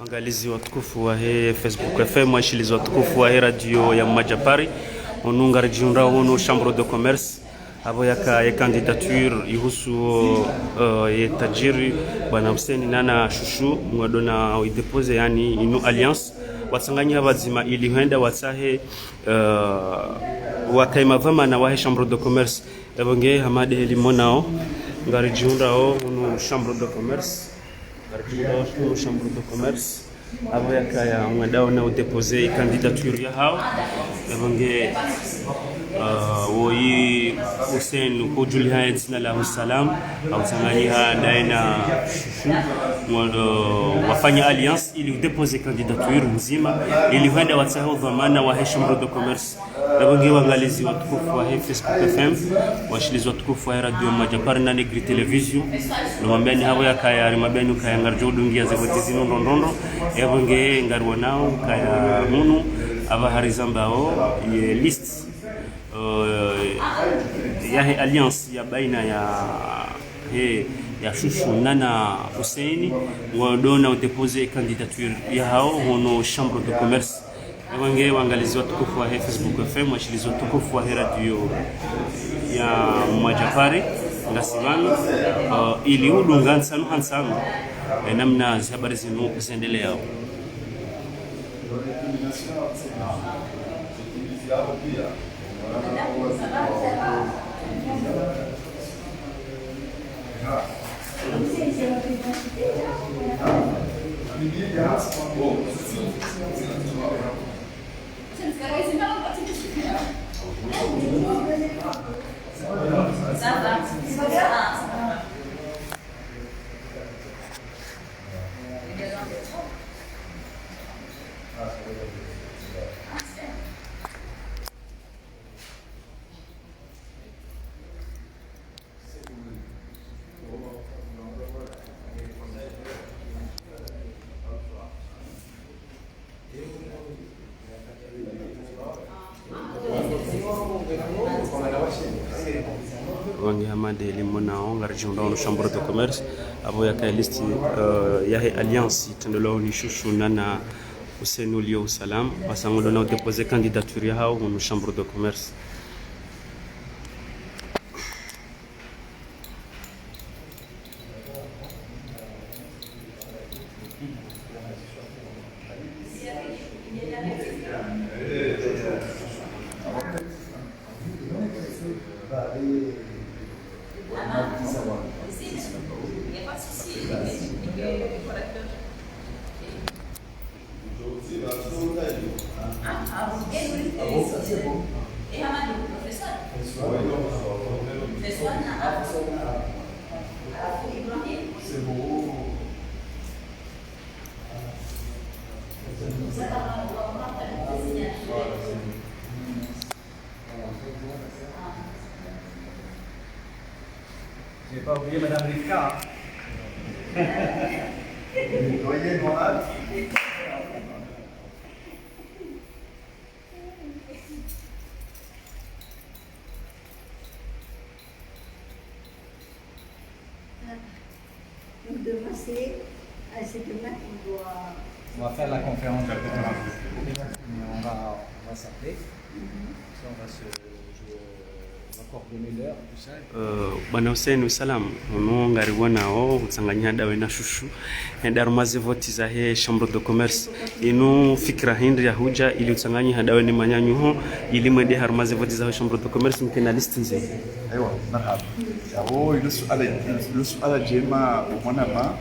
Angalizi watukufu wa he Facebook FM, washilizi watukufu wa he radio ya Majapari, onunga rejiunra ono chambre de commerce abo ya candidature ihusu ye tajiri bwana Hussein Nana Shushu mwadona idepose yani inu alliance watsanganya bazima ili huenda watsahe wakaimavama na wahe chambre de commerce ebonge hamade limonao ngarijiunra ono chambre de commerce au chambre de commerce abo yakaya mwadao na udepose candidature ya hao ebonge woyi Hussein ko Juliha Tsina lahu salam au tanganyika daina Shushu wafanya alliance ili udepose candidature nzima ili huenda watsaho dhamana wa chambre de commerce ebonge wangalizi watukufu wa Facebook FM washilizi watukufu wa radio Majapari na Negri television nomambeni habo yakaya rimabeni kaya ngarjo dungia zebotizino ndondondo ebonge ngarwo nao kaya munu aba harizambao ye list ya alliance ya baina ya Shushu Nana Hussein wadona udepose candidature ya hao hono chambre de commerce ebonge wangalizi watukufu wa Facebook FM washilizi watukufu wa radio ya Majapari ngasimano ili udunga nsanu hansanu namna habari zinu kusendelea wangi hamade limonao ngarjiunra ono chambre de commerce abo yakaya list ya alliance tendelo ni Shushu Nana Hussein ulio salam wasangodo na déposer candidature ya hao ono chambre de commerce J'ai pas oublié Madame Rivka. Voyez moi. Donc demain c'est demain qu'on doit. On va faire la conférence de on va s'appeler. On va se bwana Hussein salam ono ngariwa nao utsanganya dawe na Shushu ndarumaze voti za he chambre de commerce inu fikra hindi ya huja ili utsanganya hadawe ni manyanyuho ili mwende harumaze voti za chambre de commerce mkena list nze ايوه مرحبا هو السؤال جيما ومنما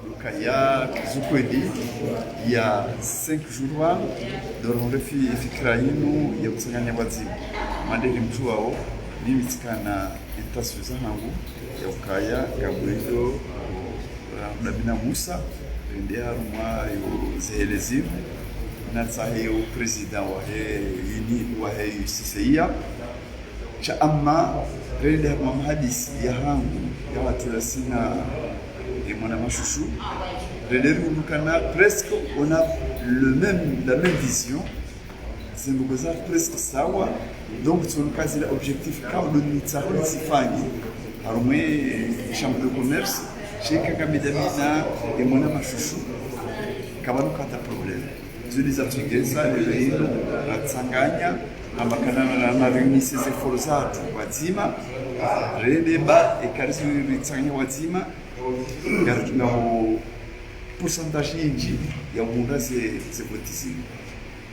lukaya zukwedi ya 5 jours dorongo fikra yinu ya kusanganya wazimu madeli mtu wao mimi tikana itasuza hangu ya ukaya Gabriel Nabina Musa ndia ruma yo zehelezi na tsahe o president wa he yini wa he CCIA cha amma rede ma hadisi ya hangu ya watu sina et mon ami Chouchou, presque on a la même vision, c'est presque ça, donc c'est un cas l'objectif quand le Nitsari Sifani, alors moi chambre de commerce, chez Kakamedamina et mon ami Chouchou, kama nukata problem zuri za tugeza lero ratsanganya amakanana na reunisse ze forzatu wazima rende ba ekarisi ritsanganya wazima gartuna pourcentage yinji ya munda ze votizima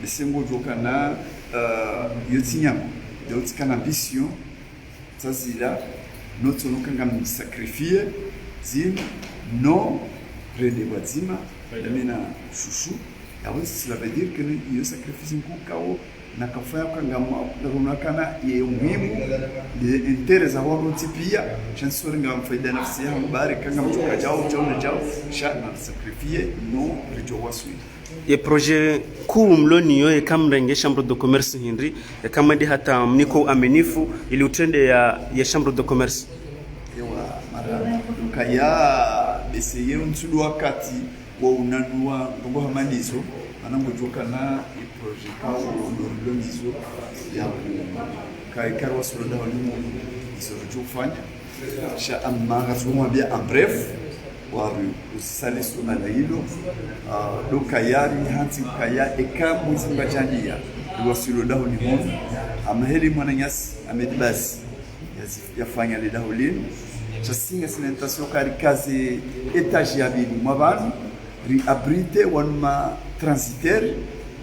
bisengo jokana yotinyako yotikana ambition tazila notre nukanga mi sacrifier zim non rende wazima mina chouchou alors cela veut dire que il sacrifice un kao na kafaya kanga runakana ye muhimu de interesa wao tipia chansori ngam faida nafsi yangu bari kanga mtoka jao shana sacrifier non rijo wasui ye projet kumloni yo kamrenge chambre de commerce Henry kama ndi hata mniko amenifu ili utende ya chambre de commerce ewa mara kaya beseye unsudu wakati wa unanua ngo hamanizo anangojoka na projet kao ndo ndizo ya kai wasoroda walimu isorojo fanya sha amara soma bia en bref wa usale soma na hilo do kayari hanti kaya ekamu zimbajania wasoroda walimu amaheli mwananyasi amedibasi yafanya le daholini chasinga sinentasio kari kazi etage ya bili mwabanu ri abrite wanuma transitaire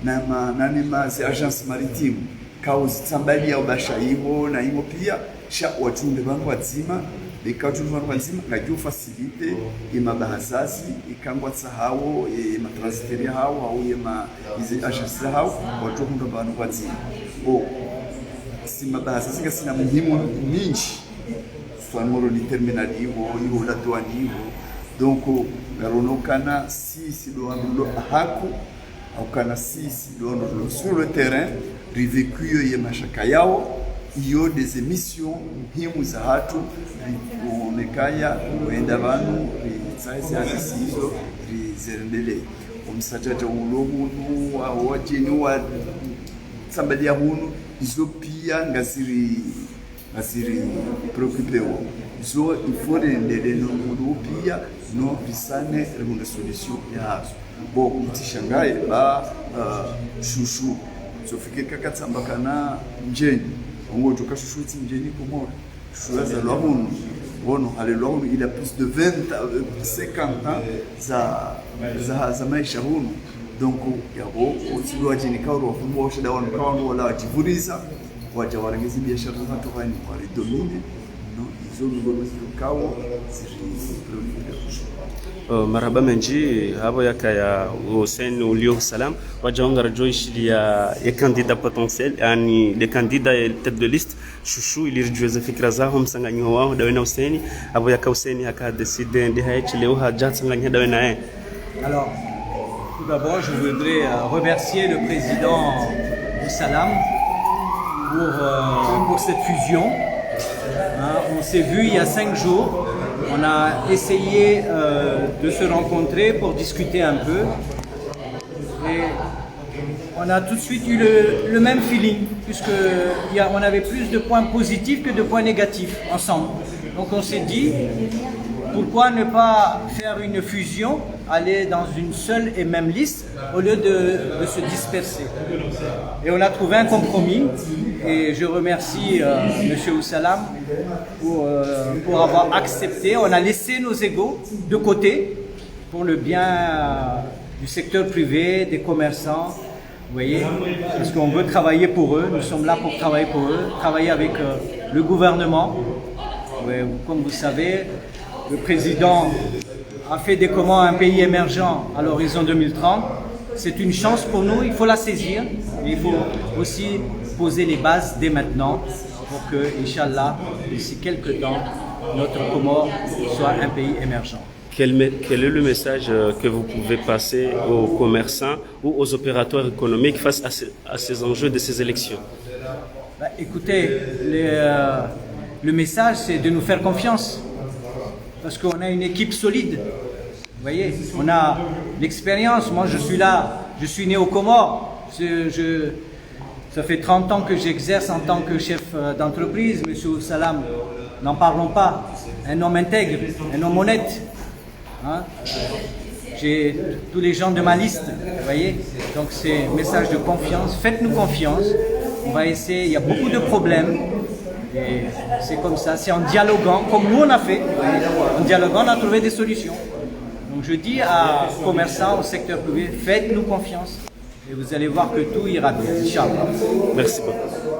na nima zi agence maritime kauzi tsambali ya ubasha hivo na hivo pia sha wachunde bangu wazima bekachunde bangu wazima ngajua facilite ima bahazazi ikangwa tsahawo ima transitaire hao au ima izi agence hao wachunde bangu wazima sima bahazazi kasina muhimu mingi fanmoro ni terminal hivo la douane hivo donc garonokana si do ando haku au kana sisi do sur le terrain rivécu ye mashaka yao iyo des émissions muhimu za hatu onekaya wenda banu ritsaisi asizo rizendele umsajaja ulomu wa wajini wa somebody ya hunu izo pia ngaziri preoccupé wo zo il faut rendele no mudu pia no bisane une solution ya bo mtishangaye ba shushu sofike kakatsamba kana njeni ngo joka shushu njeni komoro shushu za lwahunu wono hale lwahunu il a plus de 50 ans za maisha hunu donc yabo utsiwa jini kauro fumbo shida wanu kawo wala wajivuriza waja warengezi biashara zatu hani walidomine no izo ngoro zikawo marhaba menji habo yakaya Hussein ulio salam wajaonga rajoishi ya candidat potentiel yani les candidats tête de liste chouchou ili rijueza fikra zao msanganyo wao dawe na Hussein habo yaka Hussein haka decide ndi haichi leo haja msanganyo dawe na Alors tout d'abord je voudrais remercier le président Salam pour cette fusion. On s'est vu il y a 5 jours. On a essayé de se rencontrer pour discuter un peu. Et on a tout de suite eu le même feeling, puisqu'on avait plus de points positifs que de points négatifs ensemble. Donc on s'est dit, pourquoi ne pas faire une fusion, aller dans une seule et même liste, au lieu de se disperser. Et on a trouvé un compromis, et je remercie M. Oussalam pour avoir accepté. On a laissé nos égos de côté pour le bien du secteur privé, des commerçants, vous voyez, parce qu'on veut travailler pour eux, nous sommes là pour travailler pour eux, travailler avec le gouvernement. Ouais, comme vous savez, le président a fait des commandes à un pays émergent à l'horizon 2030. C'est une chance pour nous, il faut la saisir, mais il faut aussi poser les bases dès maintenant pour que, Inch'Allah, d'ici quelques temps, notre Comore soit un pays émergent. Quel est le message que vous pouvez passer aux commerçants ou aux opérateurs économiques face à ces enjeux de ces élections? Écoutez, le message c'est de nous faire confiance parce qu'on a une équipe solide. Vous voyez, on a l'expérience. Moi je suis là, je suis né aux Comores. Ça fait 30 ans que j'exerce en tant que chef d'entreprise. Monsieur Salam, n'en parlons pas. Un homme intègre, un homme honnête. Hein? j'ai tous les gens de ma liste, vous voyez. Donc c'est un message de confiance. Faites-nous confiance. On va essayer. Il y a beaucoup de problèmes. Et c'est comme ça. C'est en dialoguant, comme nous on a fait. En dialoguant, on a trouvé des solutions. Donc je dis aux commerçants, au secteur privé, faites-nous confiance. Et vous allez voir que tout ira bien, Inch'Allah. Merci beaucoup.